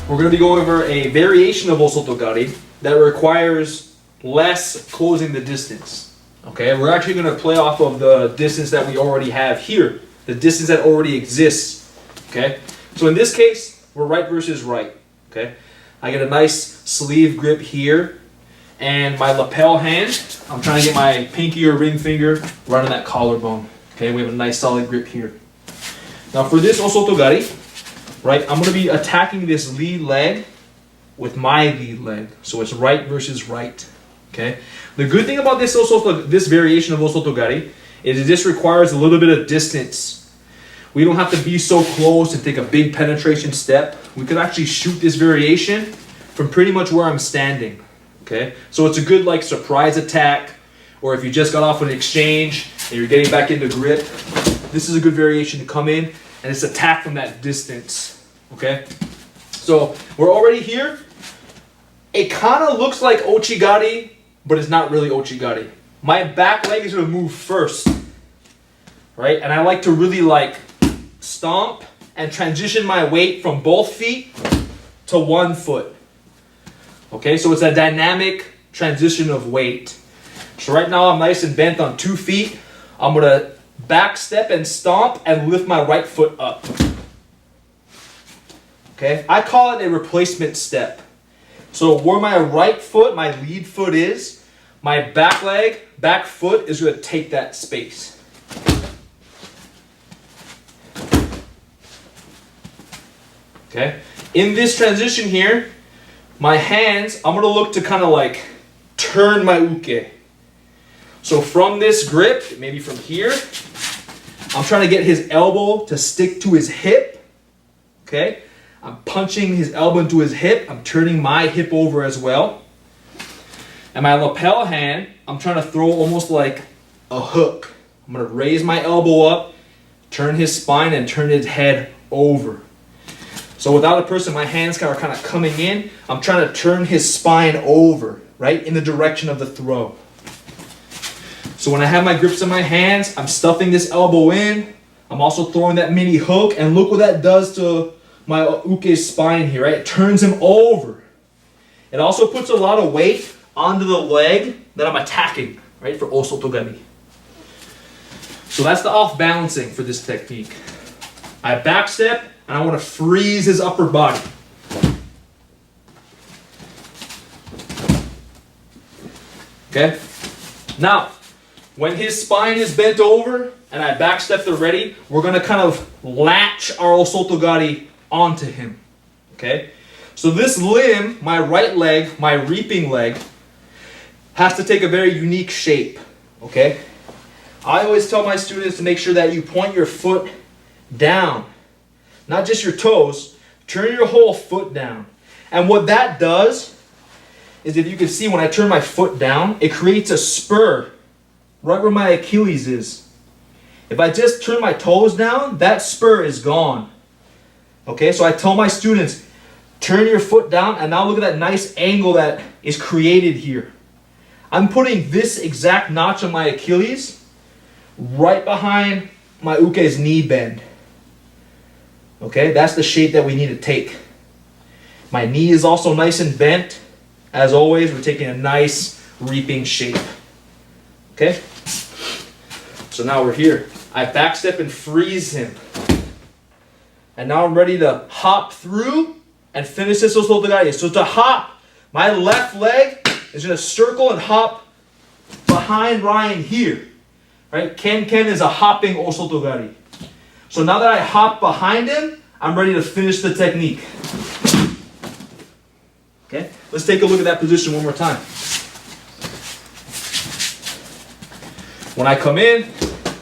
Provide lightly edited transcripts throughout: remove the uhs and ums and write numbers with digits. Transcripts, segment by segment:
we're going to be going over a variation of Osoto Gari that requires less closing the distance. Okay, we're actually going to play off of the distance that we already have here, the distance that already exists. Okay, so in this case, we're right versus right. Okay, I get a nice sleeve grip here, and my lapel hand, I'm trying to get my pinky or ring finger right on that collarbone. Okay, we have a nice solid grip here. Now for this Osoto Gari, right, I'm going to be attacking this lead leg with my lead leg. So it's right versus right. Okay. The good thing about this variation of Osoto Gari is this requires a little bit of distance. We don't have to be so close and take a big penetration step. We could actually shoot this variation from pretty much where I'm standing. Okay. So it's a good like surprise attack, or if you just got off an exchange and you're getting back into grip, this is a good variation to come in and it's attack from that distance. Okay, so we're already here. It kind of looks like Ouchigari, but it's not really Ouchigari. My back leg is going to move first, right? And I like to really like stomp and transition my weight from both feet to one foot. Okay, so it's a dynamic transition of weight. So right now I'm nice and bent on 2 feet. I'm going to back step and stomp and lift my right foot up. Okay, I call it a replacement step. So where my right foot, my lead foot is, my back leg, back foot is going to take that space. Okay, in this transition here, my hands, I'm going to look to kind of like turn my uke. So from this grip, maybe from here, I'm trying to get his elbow to stick to his hip. Okay. I'm punching his elbow into his hip. I'm turning my hip over as well. And my lapel hand, I'm trying to throw almost like a hook. I'm going to raise my elbow up, turn his spine, and turn his head over. So without a person, my hands are kind of coming in. I'm trying to turn his spine over, right, in the direction of the throw. So when I have my grips in my hands, I'm stuffing this elbow in. I'm also throwing that mini hook, and look what that does to my uke's spine here, right? It turns him over. It also puts a lot of weight onto the leg that I'm attacking, right, for Osoto Gari. So that's the off balancing for this technique. I back step, and I want to freeze his upper body. Okay? Now, when his spine is bent over and I back step already, we're going to kind of latch our Osoto Gari onto him. Okay? So this limb, my right leg, my reaping leg, has to take a very unique shape. Okay? I always tell my students to make sure that you point your foot down. Not just your toes, turn your whole foot down. And what that does is, if you can see, when I turn my foot down, it creates a spur right where my Achilles is. If I just turn my toes down, that spur is gone. Okay, so I tell my students, turn your foot down, and now look at that nice angle that is created here. I'm putting this exact notch on my Achilles right behind my uke's knee bend. Okay, that's the shape that we need to take. My knee is also nice and bent. As always, we're taking a nice reaping shape. Okay? So now we're here. I back step and freeze him. And now I'm ready to hop through and finish this Osoto Gari. So to hop, my left leg is going to circle and hop behind Ryan here. Right? Ken is a hopping Osoto Gari. So now that I hop behind him, I'm ready to finish the technique. Okay? Let's take a look at that position one more time. When I come in,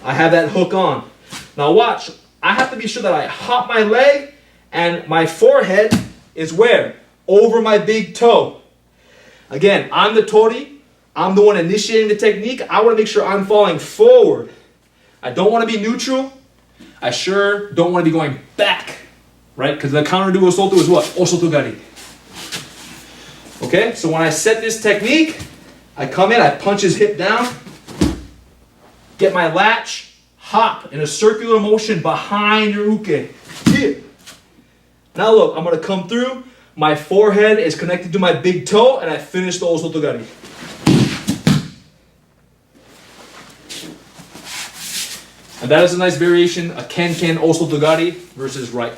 I have that hook on. Now watch, I have to be sure that I hop my leg and my forehead is where? Over my big toe. Again, I'm the tori. I'm the one initiating the technique. I want to make sure I'm falling forward. I don't want to be neutral. I sure don't want to be going back, right? Because the counter to Osoto is what? Osoto Gari. Okay, so when I set this technique, I come in, I punch his hip down, get my latch, hop in a circular motion behind your uke. Here. Now look, I'm going to come through, My forehead is connected to my big toe, and I finish the Osoto Gari. And that is a nice variation, a Ken Osoto Gari versus right.